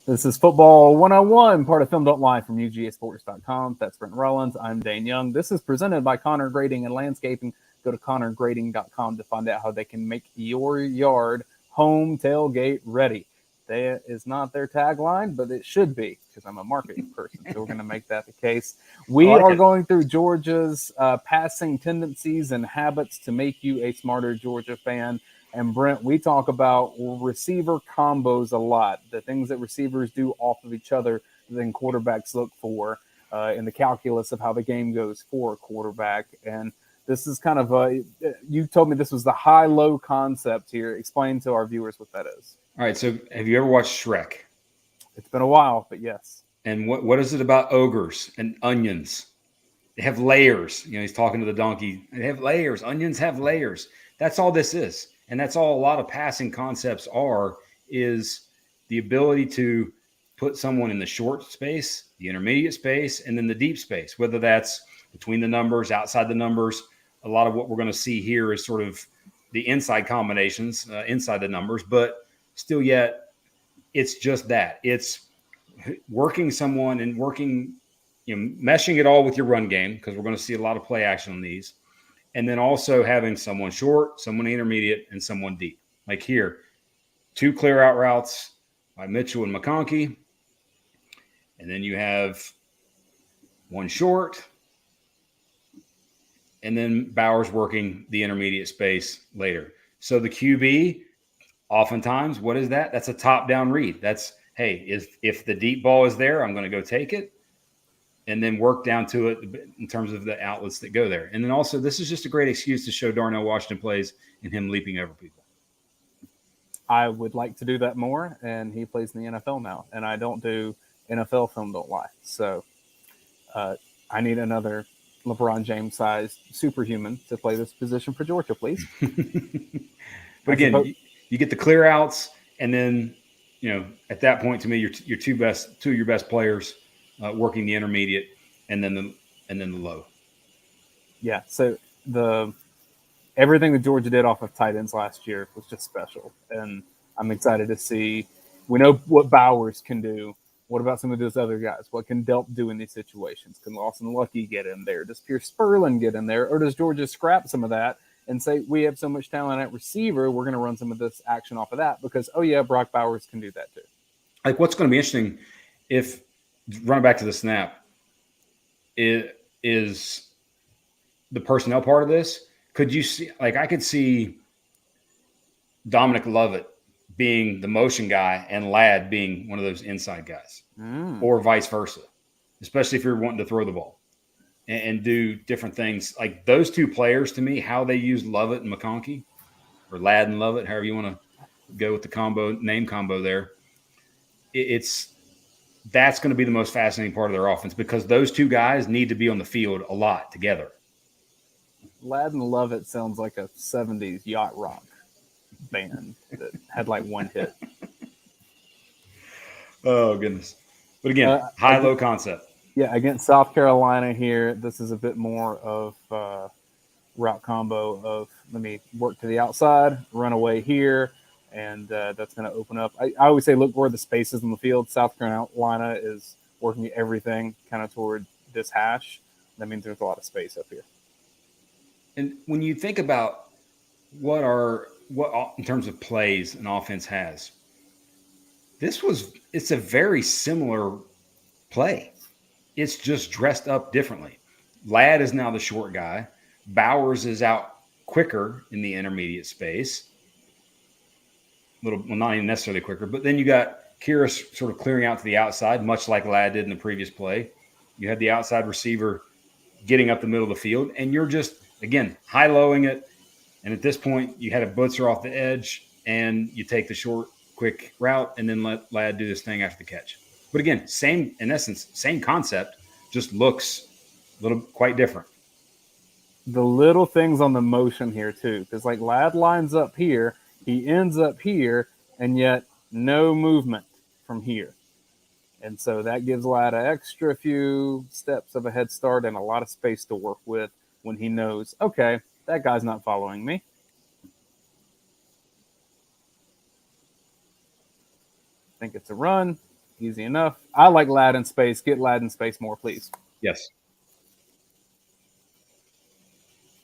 This is Football 101, part of Film Don't Lie from UGAsports.com. That's Brent Rollins. I'm Dayne Young. This is presented by Connor Grading and Landscaping. Go to connorgrading.com to find out how they can make your yard home tailgate ready. That is not their tagline, but it should be because I'm a marketing person, so we're going to make that the case. We are going through Georgia's passing tendencies and habits to make you a smarter Georgia fan. And Brent, we talk about receiver combos a lot, the things that receivers do off of each other, then quarterbacks look for in the calculus of how the game goes for a quarterback. And this is kind of you told me this was the high-low concept here. Explain to our viewers what that is. All right, so have you ever watched Shrek? It's been a while, but yes. And what is it about ogres and onions? They have layers. You know, he's talking to the donkey. They have layers. Onions have layers. That's all this is. And that's all a lot of passing concepts is the ability to put someone in the short space, the intermediate space, and then the deep space, whether that's between the numbers, outside the numbers. A lot of what we're going to see here is sort of the inside combinations, inside the numbers, but still yet it's just that. It's working someone and working, meshing it all with your run game, because we're going to see a lot of play action on these. And then also having someone short, someone intermediate, and someone deep. Like here, 2 clear out routes by Mitchell and McConkey. And then you have 1 short. And then Bowers working the intermediate space later. So the QB, oftentimes, what is that? That's a top-down read. That's, hey, if the deep ball is there, I'm going to go take it. And then work down to it in terms of the outlets that go there. And then also, this is just a great excuse to show Darnell Washington plays and him leaping over people. I would like to do that more, and he plays in the NFL now. And I don't do NFL Film Don't Lie. So I need another LeBron James-sized superhuman to play this position for Georgia, please. But again, you get the clear outs, and then, at that point, to me, your two of your best players working the intermediate, and then the low. Yeah. So everything that Georgia did off of tight ends last year was just special, and I'm excited to see. We know what Bowers can do. What about some of those other guys? What can Delp do in these situations? Can Lawson Lucky get in there? Does Pierce Spurlin get in there, or does Georgia scrap some of that and say we have so much talent at receiver, we're going to run some of this action off of that because Brock Bowers can do that too. Like, what's going to be interesting if running back to the snap is the personnel part of this. Could you see, I could see Dominic Lovett being the motion guy and Ladd being one of those inside guys, or vice versa, especially if you're wanting to throw the ball and do different things. Like, those two players, to me, how they use Lovett and McConkey, or Ladd and Lovett, however you want to go with the name combo there, that's going to be the most fascinating part of their offense, because those two guys need to be on the field a lot together. Ladd and Lovett sounds like a 70s yacht rock band that had 1 hit. Oh, goodness. But again, high-low concept. Yeah, against South Carolina here, this is a bit more of route combo of let me work to the outside, run away here, and that's going to open up. I always say look where the space is on the field. South Carolina is working everything kind of toward this hash. That means there's a lot of space up here. And when you think about what in terms of plays an offense has, it's a very similar play. It's just dressed up differently. Ladd is now the short guy. Bowers is out quicker in the intermediate space. Not even necessarily quicker, but then you got Kyrus sort of clearing out to the outside, much like Ladd did in the previous play. You had the outside receiver getting up the middle of the field, and you're just, again, high-lowing it. And at this point, you had a blitzer off the edge, and you take the short, quick route, and then let Ladd do this thing after the catch. But again, in essence, same concept, just looks quite different. The little things on the motion here, too, because Ladd lines up here, he ends up here, and yet no movement from here. And so that gives Ladd an extra few steps of a head start and a lot of space to work with when he knows, okay, that guy's not following me. I think it's a run. Easy enough. I like lad in space. Get lad in space more, please. Yes.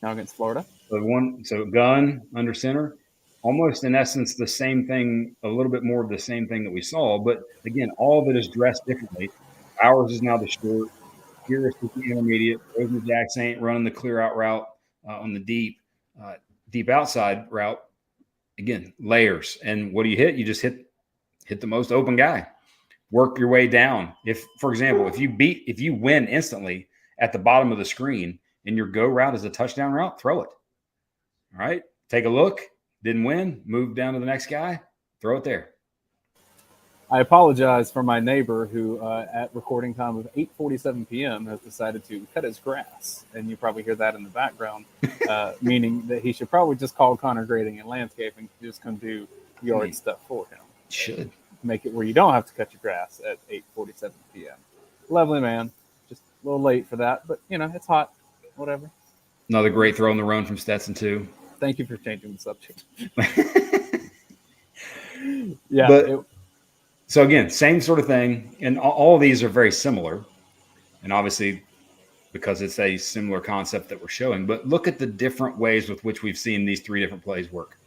Now against Florida. So gun under center, almost in essence the same thing, a little bit more of the same thing that we saw. But again, all of it is dressed differently. Ours is now the short. Here's the intermediate. Rosen Jacks ain't running the clear out route on the deep outside route. Again, layers. And what do you hit? You just hit the most open guy. Work your way down. If, for example, if you win instantly at the bottom of the screen and your go route is a touchdown route, throw it. All right. Take a look. Didn't win. Move down to the next guy. Throw it there. I apologize for my neighbor who, at recording time of 8:47 p.m., has decided to cut his grass, and you probably hear that in the background, meaning that he should probably just call Connor Grading and Landscaping to just come do yard stuff for him. Should make it where you don't have to cut your grass at 8:47 p.m. Lovely man, just a little late for that, but it's hot. Whatever. Another great throw on the run from Stetson too. Thank you for changing the subject. Yeah. But, so again, same sort of thing, and all of these are very similar, and obviously because it's a similar concept that we're showing. But look at the different ways with which we've seen these three different plays work.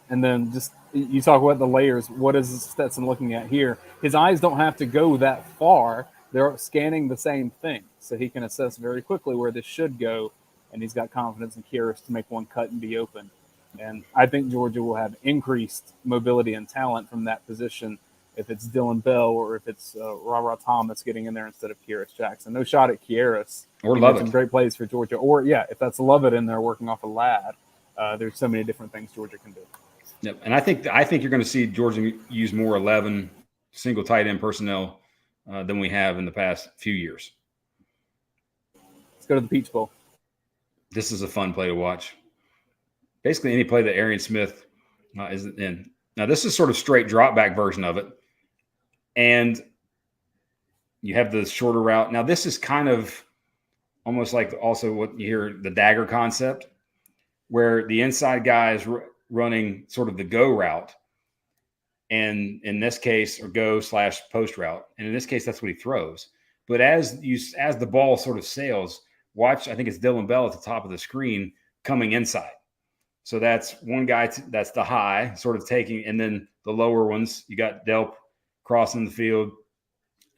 And then just you talk about the layers. What is Stetson looking at here? His eyes don't have to go that far. They're scanning the same thing, so he can assess very quickly where this should go, and he's got confidence in Kyrus to make one cut and be open. And I think Georgia will have increased mobility and talent from that position if it's Dylan Bell or if it's Ra Thomas getting in there instead of Kyrus Jackson. No shot at Kyrus. Or Lovett. Some great plays for Georgia. Or, if that's Lovett in there working off a lad, there's so many different things Georgia can do. Yep. And I think you're going to see Georgia use more 11 single tight end personnel than we have in the past few years. Let's go to the Peach Bowl. This is a fun play to watch. Basically, any play that Arian Smith is in. Now, this is sort of straight drop back version of it. And you have the shorter route. Now, this is kind of almost like also what you hear, the dagger concept, where the inside guy is running sort of the go route. And in this case, or go/post route. And in this case, that's what he throws. But as the ball sort of sails, watch, I think it's Dylan Bell at the top of the screen coming inside. So that's one guy, that's the high sort of taking, and then the lower ones, you got Delp crossing the field.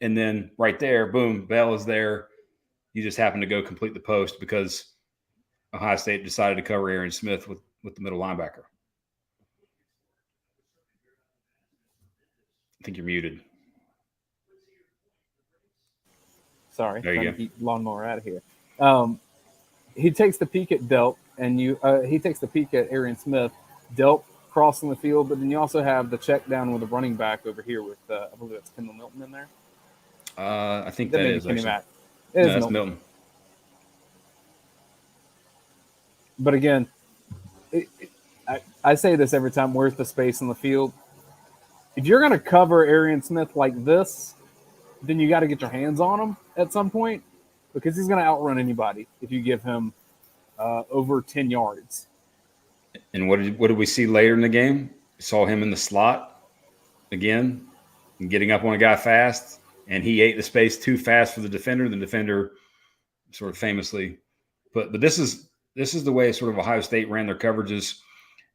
And then right there, boom, Bell is there. You just happen to go complete the post because Ohio State decided to cover Arian Smith with the middle linebacker. I think you're muted. Sorry, there you trying go. to keep lawnmower out of here. He takes the peek at Delp, and he takes the peek at Arian Smith. Delp crossing the field, but then you also have the check down with a running back over here with I believe that's Kendall Milton in there. I think that is Kenny actually. Mack. No, that's Milton. But again, I say this every time. Where's the space in the field? If you're going to cover Arian Smith like this, then you got to get your hands on him at some point because he's going to outrun anybody if you give him over 10 yards. And what did we see later in the game? We saw him in the slot again, and getting up on a guy fast, and he ate the space too fast for the defender. The defender sort of famously put. But this is the way sort of Ohio State ran their coverages,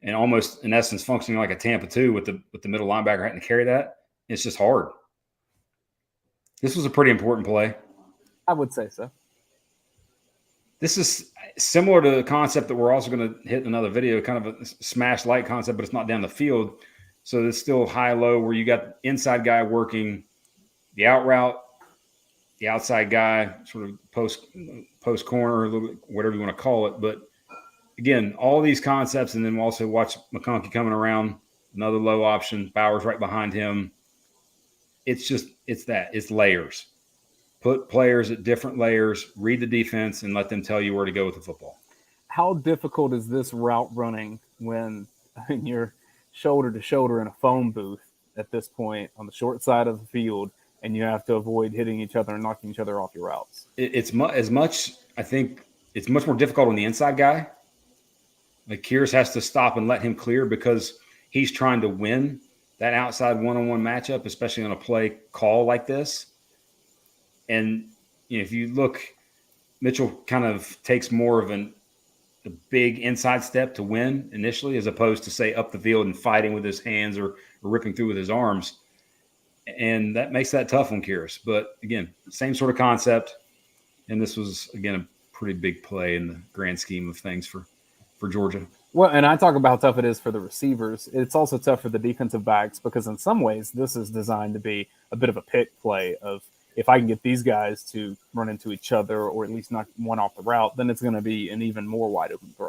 and almost in essence functioning like a Tampa 2 with the middle linebacker having to carry that. It's just hard. This was a pretty important play. I would say so. This is similar to the concept that we're also going to hit in another video, kind of a smash light concept, but it's not down the field. So it's still high-low where you got the inside guy working the out route, the outside guy sort of post corner, a little bit, whatever you want to call it. But again, all these concepts, and then we'll also watch McConkey coming around, another low option, Bowers right behind him. It's layers. Put players at different layers, read the defense, and let them tell you where to go with the football. How difficult is this route running when you're shoulder to shoulder in a phone booth at this point on the short side of the field, and you have to avoid hitting each other and knocking each other off your routes? I think it's much more difficult on the inside guy. Like Kyrus has to stop and let him clear because he's trying to win that outside one-on-one matchup, especially on a play call like this. And if you look, Mitchell kind of takes more of a big inside step to win initially, as opposed to, say, up the field and fighting with his hands or ripping through with his arms. And that makes that tough on Kyrus. But, again, same sort of concept. And this was, again, a pretty big play in the grand scheme of things for Georgia. Well, and I talk about how tough it is for the receivers. It's also tough for the defensive backs because in some ways this is designed to be a bit of a pick play of if I can get these guys to run into each other or at least knock one off the route, then it's going to be an even more wide open throw.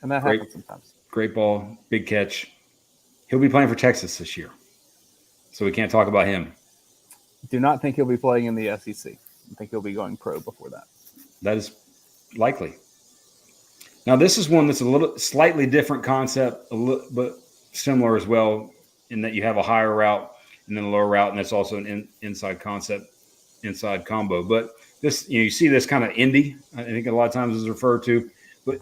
And that happens sometimes. Great ball, big catch. He'll be playing for Texas this year, so we can't talk about him. Do not think he'll be playing in the SEC. I think he'll be going pro before that. That is likely. Now, this is one that's a little slightly different concept, but similar as well in that you have a higher route and then a lower route, and that's also an inside concept, inside combo. But this, you see this kind of indie, I think a lot of times is referred to. But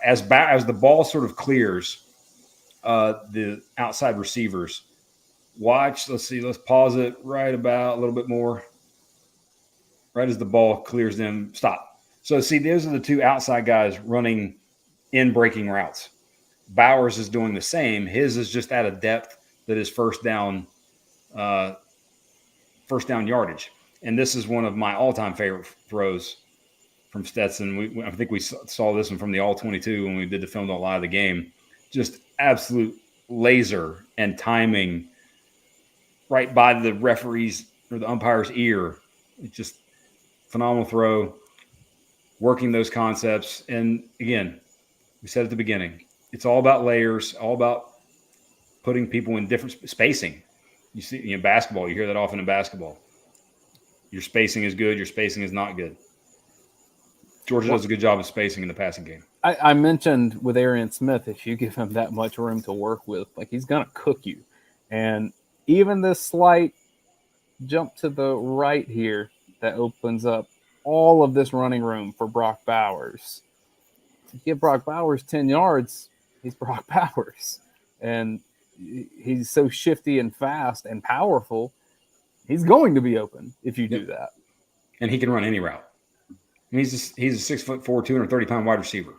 as the ball sort of clears, the outside receivers watch. Let's pause it right about a little bit more. Right as the ball clears them, stop. So, see, those are the two outside guys running in breaking routes. Bowers is doing the same. His is just at a depth that is first down yardage. And this is one of my all-time favorite throws from Stetson. I think we saw this one from the All-22 when we did the Film Don't Lie of the game. Just absolute laser and timing right by the referee's or the umpire's ear. It's just phenomenal throw. Working those concepts. And again, we said at the beginning, it's all about layers, all about putting people in different spacing. You see, basketball, you hear that often in basketball. Your spacing is good, your spacing is not good. Georgia does a good job of spacing in the passing game. I mentioned with Arian Smith, if you give him that much room to work with, he's going to cook you. And even this slight jump to the right here that opens up all of this running room for Brock Bowers. To give Brock Bowers 10 yards, he's Brock Bowers. And he's so shifty and fast and powerful, he's going to be open if you do that. And he can run any route. And he's a 6'4", 230-pound wide receiver.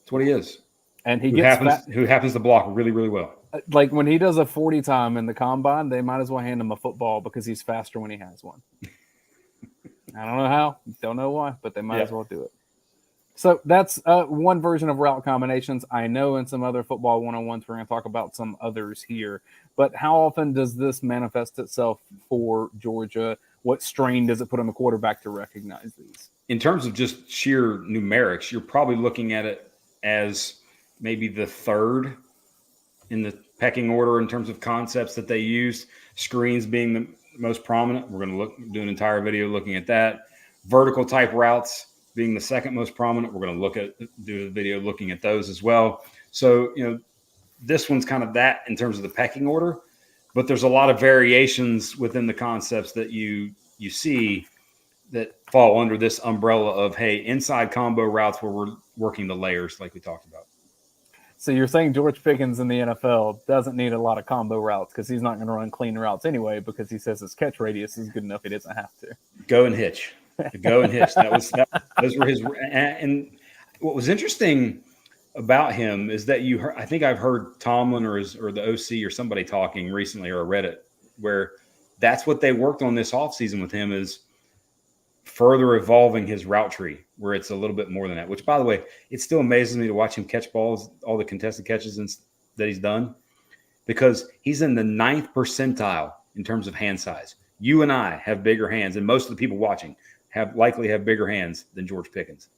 That's what he is. And who happens to block really, really well. Like when he does a 40 time in the combine, they might as well hand him a football because he's faster when he has one. I don't know how, don't know why, but they might as well do it. So that's one version of route combinations. I know in some other football one-on-ones, we're going to talk about some others here. But how often does this manifest itself for Georgia? What strain does it put on the quarterback to recognize these? In terms of just sheer numerics, you're probably looking at it as maybe the third in the pecking order in terms of concepts that they use. Screens being the most prominent. We're going to do an entire video looking at that. Vertical type routes being the second most prominent. We're going to do a video looking at those as well. So, this one's kind of that in terms of the pecking order, but there's a lot of variations within the concepts that you see that fall under this umbrella of, hey, inside combo routes where we're working the layers like we talked about. So you're saying George Pickens in the NFL doesn't need a lot of combo routes because he's not going to run clean routes anyway because he says his catch radius is good enough he doesn't have to. Go and hitch. Those were his. And what was interesting about him is that I think I've heard Tomlin or the OC or somebody talking recently, or I read it, where that's what they worked on this offseason with him is further evolving his route tree, where it's a little bit more than that, which, by the way, it still amazes me to watch him catch balls, all the contested catches that he's done, because he's in the 9th percentile in terms of hand size. You and I have bigger hands, and most of the people watching likely have bigger hands than George Pickens.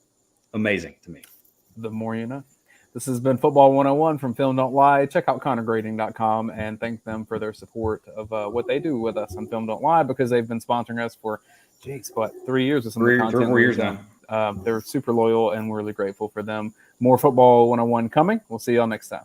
Amazing to me. The more you know. This has been Football 101 from Film Don't Lie. Check out ConnorGrading.com and thank them for their support of what they do with us on Film Don't Lie, because they've been sponsoring us for, 3 years or something. 4 years now. They're super loyal, and we're really grateful for them. More Football 101 coming. We'll see y'all next time.